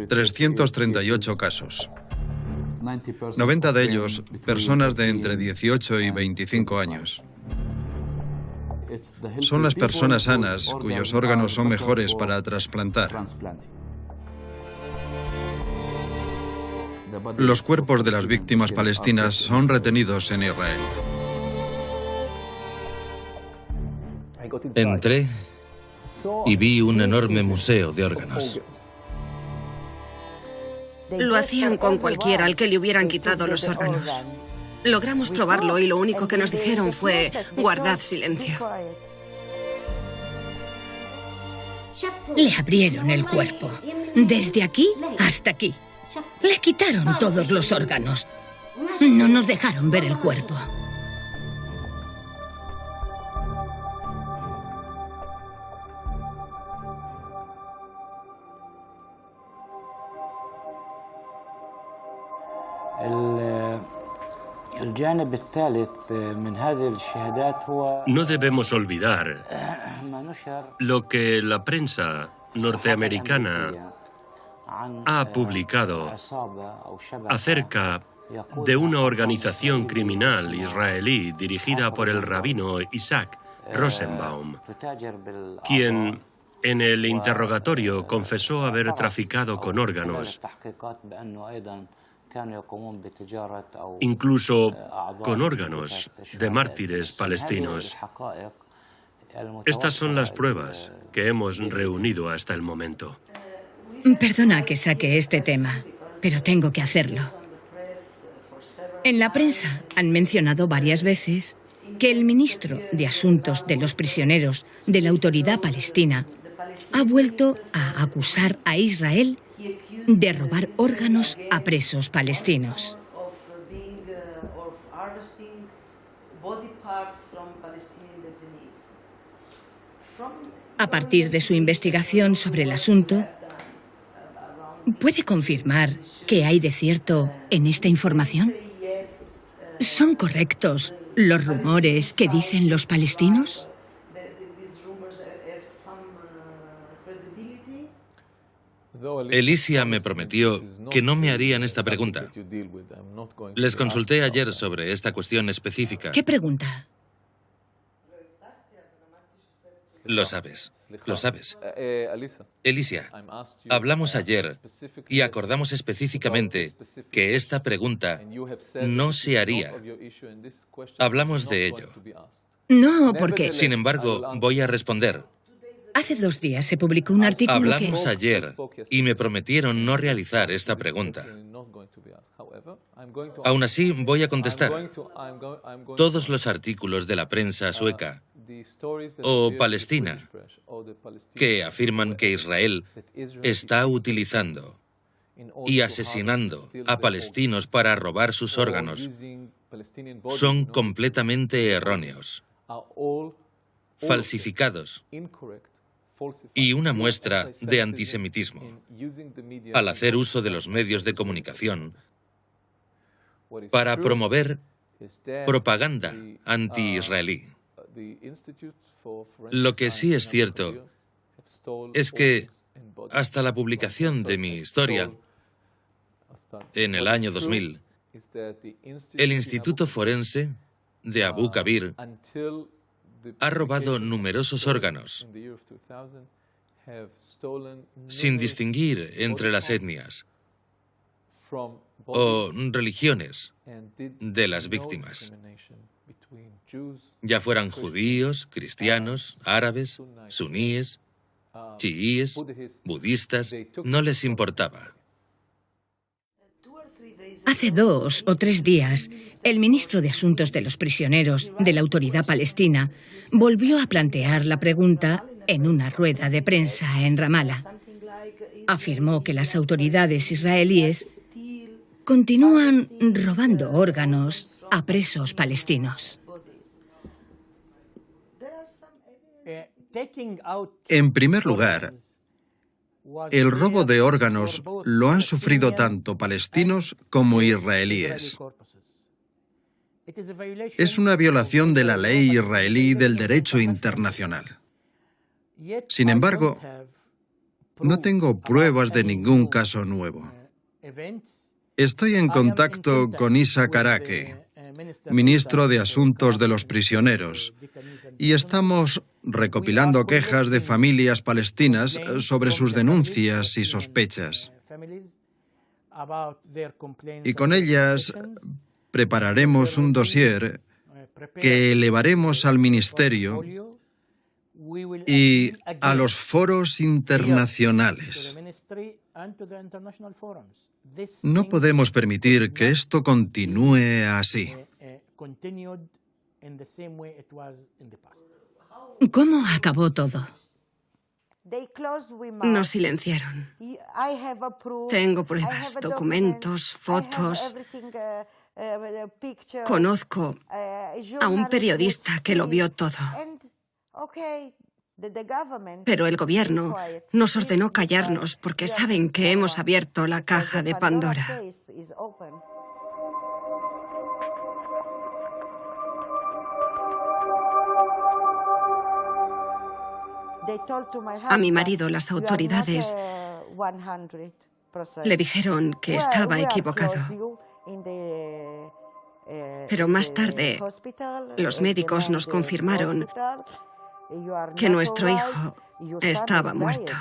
338 casos. 90 de ellos, personas de entre 18 y 25 años. Son las personas sanas cuyos órganos son mejores para trasplantar. Los cuerpos de las víctimas palestinas son retenidos en Israel. Entré y vi un enorme museo de órganos. Lo hacían con cualquiera al que le hubieran quitado los órganos. Logramos probarlo y lo único que nos dijeron fue: guardad silencio. Le abrieron el cuerpo, desde aquí hasta aquí. Le quitaron todos los órganos. No nos dejaron ver el cuerpo. No debemos olvidar lo que la prensa norteamericana ha publicado acerca de una organización criminal israelí dirigida por el rabino Isaac Rosenbaum, quien en el interrogatorio confesó haber traficado con órganos, incluso con órganos de mártires palestinos. Estas son las pruebas que hemos reunido hasta el momento. Perdona que saque este tema, pero tengo que hacerlo. En la prensa han mencionado varias veces que el ministro de Asuntos de los Prisioneros de la Autoridad Palestina ha vuelto a acusar a Israel de robar órganos a presos palestinos. A partir de su investigación sobre el asunto, ¿puede confirmar qué hay de cierto en esta información? ¿Son correctos los rumores que dicen los palestinos? Elisia me prometió que no me harían esta pregunta. Les consulté ayer sobre esta cuestión específica. ¿Qué pregunta? Lo sabes, lo sabes. Elisia, hablamos ayer y acordamos específicamente que esta pregunta no se haría. Hablamos de ello. No, porque... Sin embargo, voy a responder. Hace 2 días se publicó un artículo Hablamos ayer y me prometieron no realizar esta pregunta. Aún así, voy a contestar. Todos los artículos de la prensa sueca o palestina que afirman que Israel está utilizando y asesinando a palestinos para robar sus órganos son completamente erróneos, falsificados y una muestra de antisemitismo al hacer uso de los medios de comunicación para promover propaganda anti-israelí. Lo que sí es cierto es que hasta la publicación de mi historia en el año 2000, el Instituto Forense de Abu Kabir ha robado numerosos órganos sin distinguir entre las etnias o religiones de las víctimas, ya fueran judíos, cristianos, árabes, suníes, chiíes, budistas, no les importaba. Hace 2 o 3 días, el ministro de Asuntos de los Prisioneros de la Autoridad Palestina volvió a plantear la pregunta en una rueda de prensa en Ramallah. Afirmó que las autoridades israelíes continúan robando órganos a presos palestinos. En primer lugar, el robo de órganos lo han sufrido tanto palestinos como israelíes. Es una violación de la ley israelí y del derecho internacional. Sin embargo, No tengo pruebas de ningún caso nuevo. Estoy en contacto con Isa Karake, ministro de Asuntos de los Prisioneros, y estamos recopilando quejas de familias palestinas sobre sus denuncias y sospechas. Y con ellas prepararemos un dossier que elevaremos al Ministerio y a los foros internacionales. No podemos permitir que esto continúe así. ¿Cómo acabó todo? Nos silenciaron. Tengo pruebas, documentos, fotos. Conozco a un periodista que lo vio todo. Pero el gobierno nos ordenó callarnos porque saben que hemos abierto la caja de Pandora. A mi marido las autoridades le dijeron que estaba equivocado. Pero más tarde, los médicos nos confirmaron que nuestro hijo estaba muerto.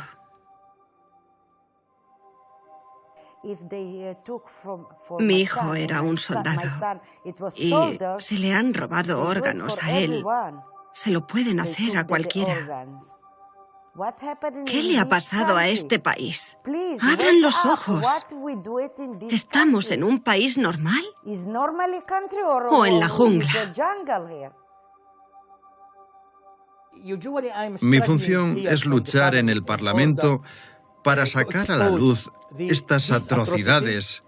Mi hijo era un soldado y si le han robado órganos a él, se lo pueden hacer a cualquiera. ¿Qué le ha pasado a este país? ¡Abran los ojos! ¿Estamos en un país normal? ¿O en la jungla? Mi función es luchar en el Parlamento para sacar a la luz estas atrocidades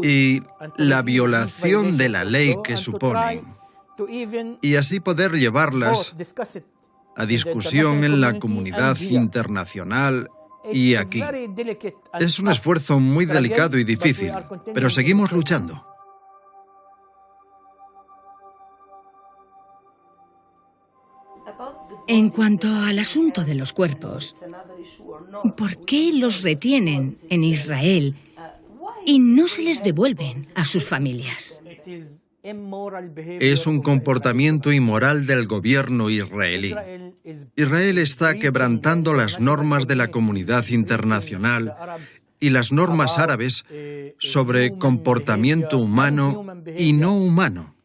y la violación de la ley que suponen, y así poder llevarlas a discusión en la comunidad internacional y aquí. Es un esfuerzo muy delicado y difícil, pero seguimos luchando. En cuanto al asunto de los cuerpos, ¿por qué los retienen en Israel y no se les devuelven a sus familias? Es un comportamiento inmoral del gobierno israelí. Israel está quebrantando las normas de la comunidad internacional y las normas árabes sobre comportamiento humano y no humano.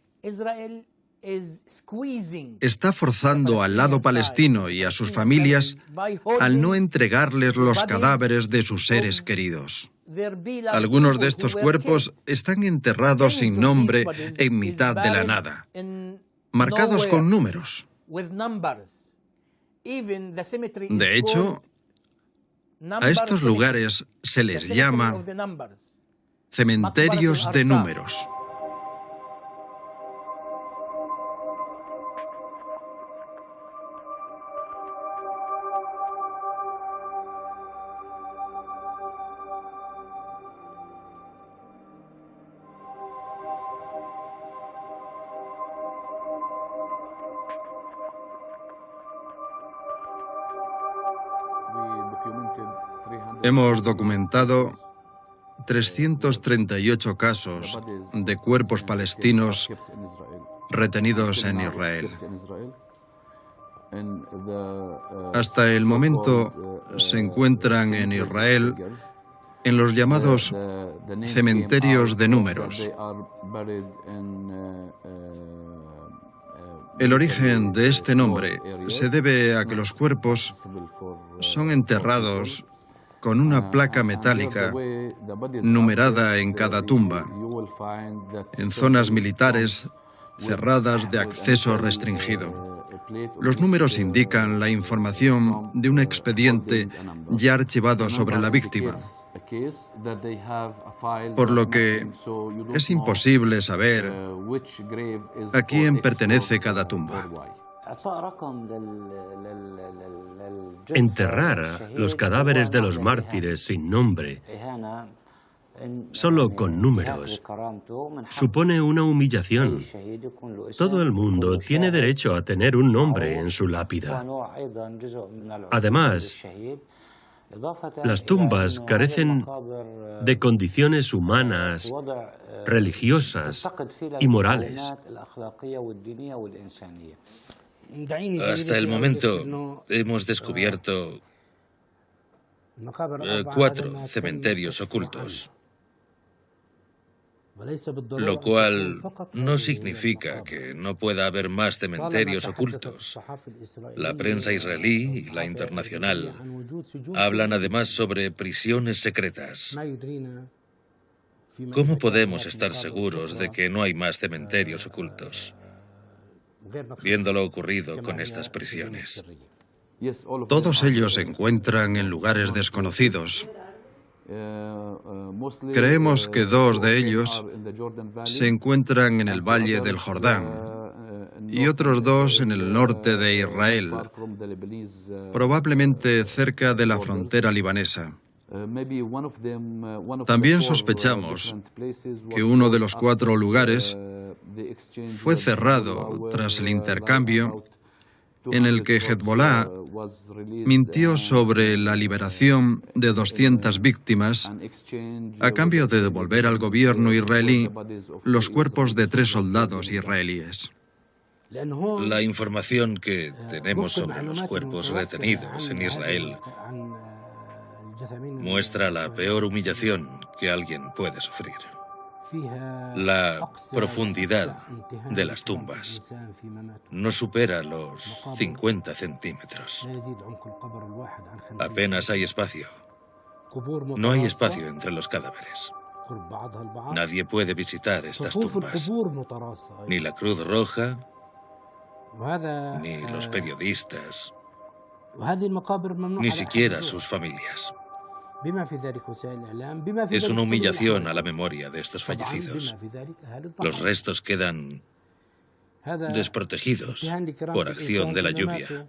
Está forzando al lado palestino y a sus familias al no entregarles los cadáveres de sus seres queridos. Algunos de estos cuerpos están enterrados sin nombre en mitad de la nada, marcados con números. De hecho, a estos lugares se les llama cementerios de números. Hemos documentado 338 casos de cuerpos palestinos retenidos en Israel. Hasta el momento se encuentran en Israel en los llamados cementerios de números. El origen de este nombre se debe a que los cuerpos son enterrados con una placa metálica numerada en cada tumba, en zonas militares cerradas de acceso restringido. Los números indican la información de un expediente ya archivado sobre la víctima, por lo que es imposible saber a quién pertenece cada tumba. Enterrar a los cadáveres de los mártires sin nombre solo con números, supone una humillación. Todo el mundo tiene derecho a tener un nombre en su lápida. Además, las tumbas carecen de condiciones humanas, religiosas y morales. Hasta el momento hemos descubierto 4 cementerios ocultos, lo cual no significa que no pueda haber más cementerios ocultos. La prensa israelí y la internacional hablan además sobre prisiones secretas. ¿Cómo podemos estar seguros de que no hay más cementerios ocultos, viendo lo ocurrido con estas prisiones? Todos ellos se encuentran en lugares desconocidos. Creemos que 2 de ellos se encuentran en el Valle del Jordán y otros 2 en el norte de Israel, probablemente cerca de la frontera libanesa. También sospechamos que uno de los 4 lugares fue cerrado tras el intercambio en el que Hezbollah mintió sobre la liberación de 200 víctimas a cambio de devolver al gobierno israelí los cuerpos de 3 soldados israelíes. La información que tenemos sobre los cuerpos retenidos en Israel muestra la peor humillación que alguien puede sufrir. La profundidad de las tumbas no supera los 50 centímetros. Apenas hay espacio. No hay espacio entre los cadáveres. Nadie puede visitar estas tumbas. Ni la Cruz Roja, ni los periodistas, ni siquiera sus familias. Es una humillación a la memoria de estos fallecidos. Los restos quedan desprotegidos por acción de la lluvia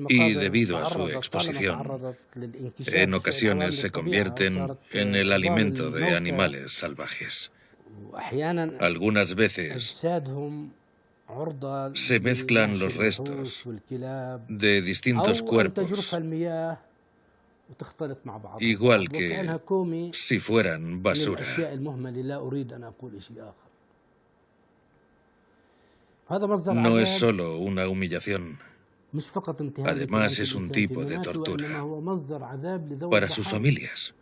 y debido a su exposición. En ocasiones se convierten en el alimento de animales salvajes. Algunas veces se mezclan los restos de distintos cuerpos, igual que si fueran basura. No es solo una humillación, además es un tipo de tortura para sus familias.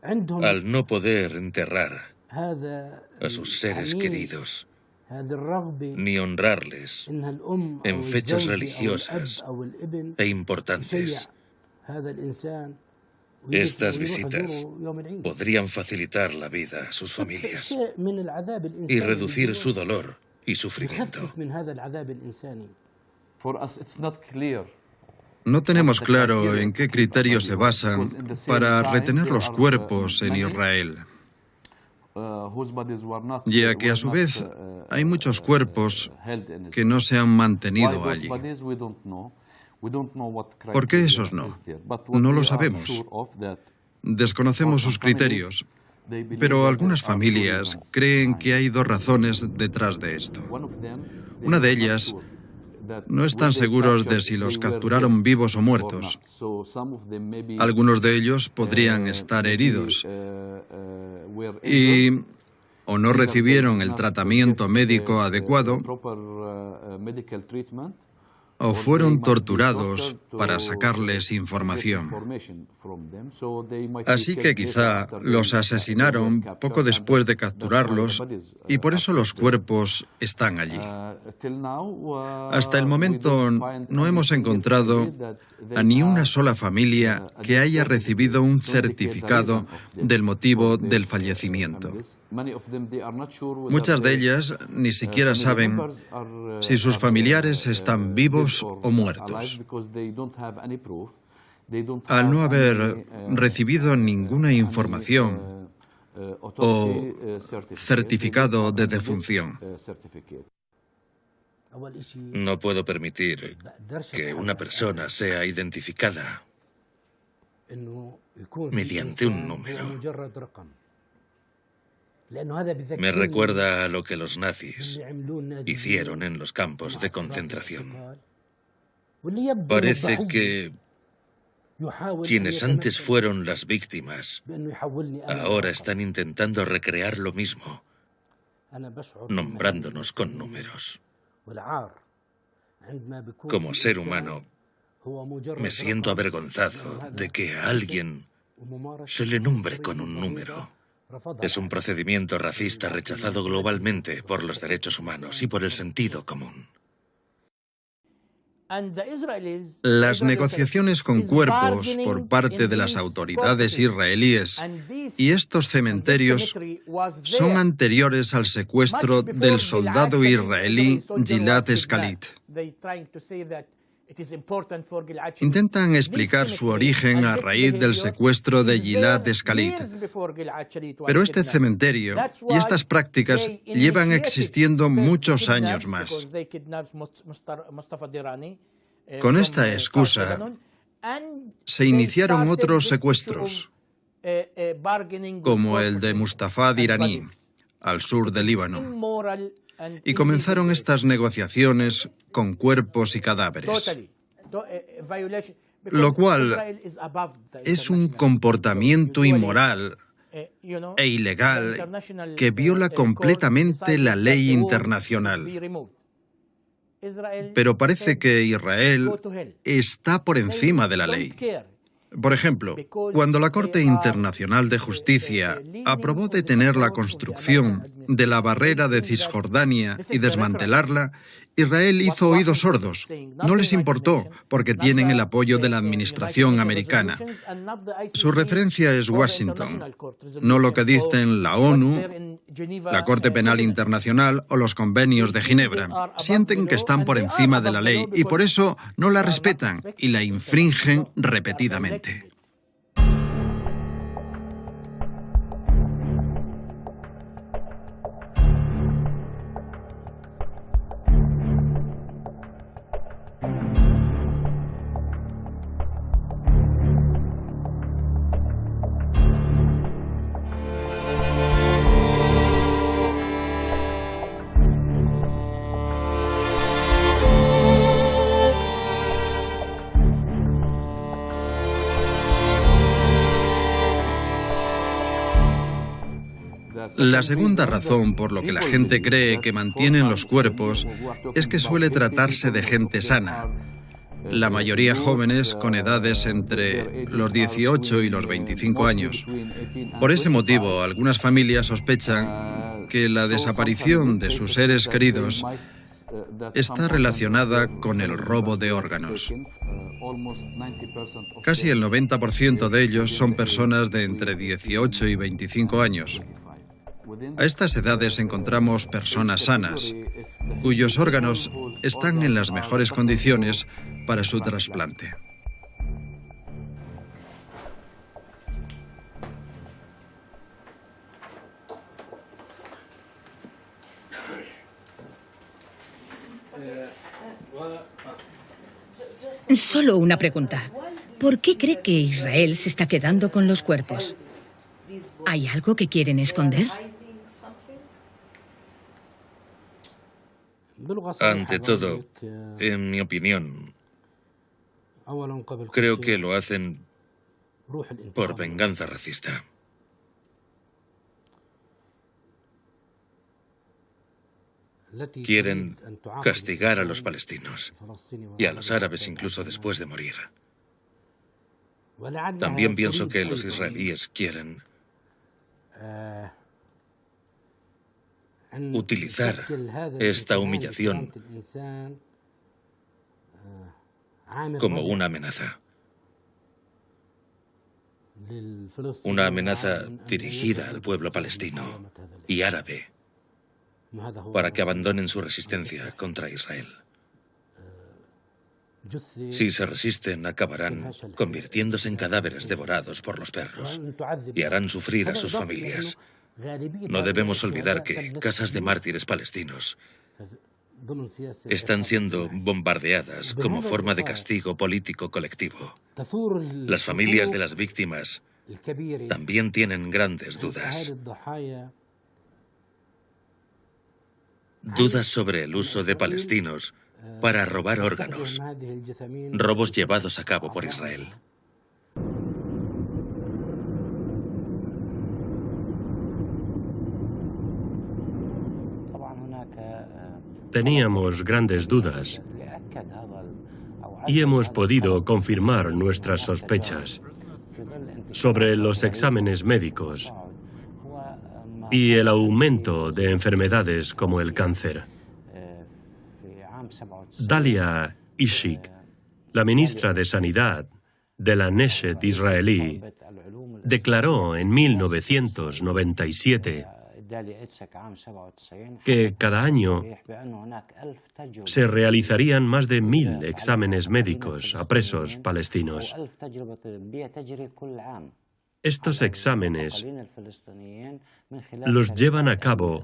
Al no poder enterrar a sus seres queridos, ni honrarles en fechas religiosas e importantes. Estas visitas podrían facilitar la vida a sus familias y reducir su dolor y sufrimiento. No tenemos claro en qué criterios se basan para retener los cuerpos en Israel, ya que a su vez hay muchos cuerpos que no se han mantenido allí. ¿Por qué esos no? No lo sabemos. Desconocemos sus criterios, pero algunas familias creen que hay 2 razones detrás de esto. Una de ellas, no están seguros de si los capturaron vivos o muertos. Algunos de ellos podrían estar heridos y o no recibieron el tratamiento médico adecuado o fueron torturados para sacarles información. Así que quizá los asesinaron poco después de capturarlos y por eso los cuerpos están allí. Hasta el momento no hemos encontrado a ni una sola familia que haya recibido un certificado del motivo del fallecimiento. Muchas de ellas ni siquiera saben si sus familiares están vivos o muertos. Al no haber recibido ninguna información o certificado de defunción. No puedo permitir que una persona sea identificada mediante un número. Me recuerda a lo que los nazis hicieron en los campos de concentración. Parece que quienes antes fueron las víctimas ahora están intentando recrear lo mismo, nombrándonos con números. Como ser humano, me siento avergonzado de que a alguien se le nombre con un número. Es un procedimiento racista rechazado globalmente por los derechos humanos y por el sentido común. Las negociaciones con cuerpos por parte de las autoridades israelíes y estos cementerios son anteriores al secuestro del soldado israelí Gilad Shalit. Intentan explicar su origen a raíz del secuestro de Gilad Shalit. Pero este cementerio y estas prácticas llevan existiendo muchos años más. Con esta excusa, se iniciaron otros secuestros, como el de Mustafa Dirani, al sur del Líbano. Y comenzaron estas negociaciones con cuerpos y cadáveres, lo cual es un comportamiento inmoral e ilegal que viola completamente la ley internacional. Pero parece que Israel está por encima de la ley. Por ejemplo, cuando la Corte Internacional de Justicia aprobó detener la construcción de la barrera de Cisjordania y desmantelarla, Israel hizo oídos sordos. No les importó, porque tienen el apoyo de la administración americana. Su referencia es Washington, no lo que dicen la ONU, la Corte Penal Internacional o los convenios de Ginebra. Sienten que están por encima de la ley y por eso no la respetan y la infringen repetidamente. La segunda razón por lo que la gente cree que mantienen los cuerpos es que suele tratarse de gente sana, la mayoría jóvenes con edades entre los 18 y los 25 años. Por ese motivo, algunas familias sospechan que la desaparición de sus seres queridos está relacionada con el robo de órganos. Casi el 90% de ellos son personas de entre 18 y 25 años. A estas edades encontramos personas sanas, cuyos órganos están en las mejores condiciones para su trasplante. Solo una pregunta. ¿Por qué cree que Israel se está quedando con los cuerpos? ¿Hay algo que quieren esconder? Ante todo, en mi opinión, creo que lo hacen por venganza racista. Quieren castigar a los palestinos y a los árabes incluso después de morir. También pienso que los israelíes quieren utilizar esta humillación como una amenaza. Una amenaza dirigida al pueblo palestino y árabe para que abandonen su resistencia contra Israel. Si se resisten, acabarán convirtiéndose en cadáveres devorados por los perros y harán sufrir a sus familias. No debemos olvidar que casas de mártires palestinos están siendo bombardeadas como forma de castigo político colectivo. Las familias de las víctimas también tienen grandes dudas. Dudas sobre el uso de palestinos para robar órganos, robos llevados a cabo por Israel. Teníamos grandes dudas y hemos podido confirmar nuestras sospechas sobre los exámenes médicos y el aumento de enfermedades como el cáncer. Dalia Ishik, la ministra de Sanidad de la Knesset israelí, declaró en 1997 que cada año se realizarían más de 1000 exámenes médicos a presos palestinos. Estos exámenes los llevan a cabo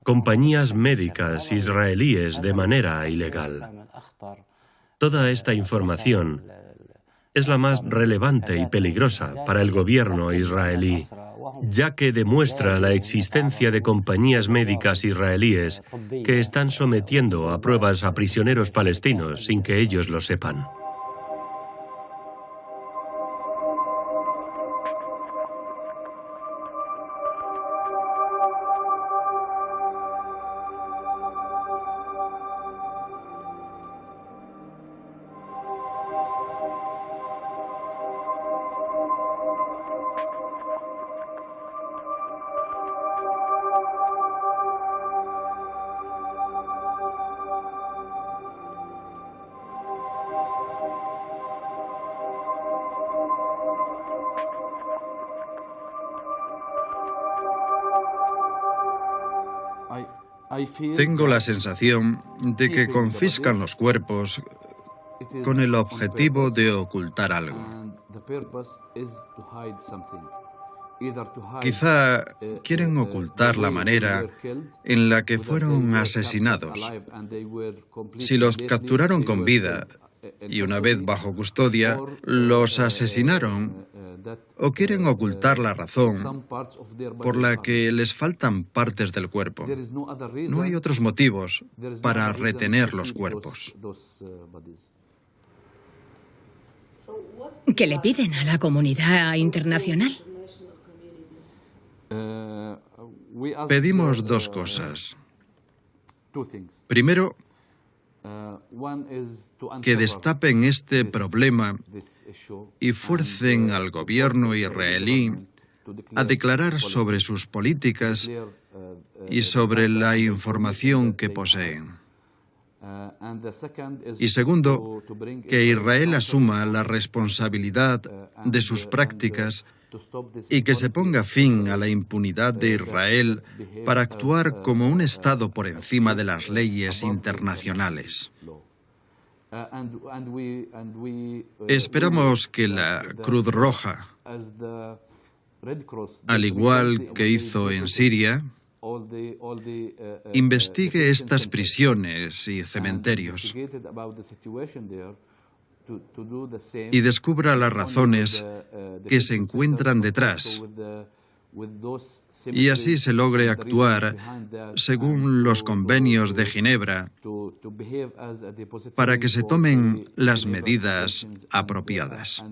compañías médicas israelíes de manera ilegal. Toda esta información es la más relevante y peligrosa para el gobierno israelí, ya que demuestra la existencia de compañías médicas israelíes que están sometiendo a pruebas a prisioneros palestinos sin que ellos lo sepan. Tengo la sensación de que confiscan los cuerpos con el objetivo de ocultar algo. Quizá quieren ocultar la manera en la que fueron asesinados. Si los capturaron con vida y una vez bajo custodia, los asesinaron, o quieren ocultar la razón por la que les faltan partes del cuerpo. No hay otros motivos para retener los cuerpos. ¿Qué le piden a la comunidad internacional? Pedimos dos cosas. Primero, que destapen este problema y fuercen al gobierno israelí a declarar sobre sus políticas y sobre la información que poseen. Y segundo, que Israel asuma la responsabilidad de sus prácticas y que se ponga fin a la impunidad de Israel para actuar como un Estado por encima de las leyes internacionales. Esperamos que la Cruz Roja, al igual que hizo en Siria, investigue estas prisiones y cementerios y descubra las razones que se encuentran detrás, y así se logre actuar según los convenios de Ginebra para que se tomen las medidas apropiadas.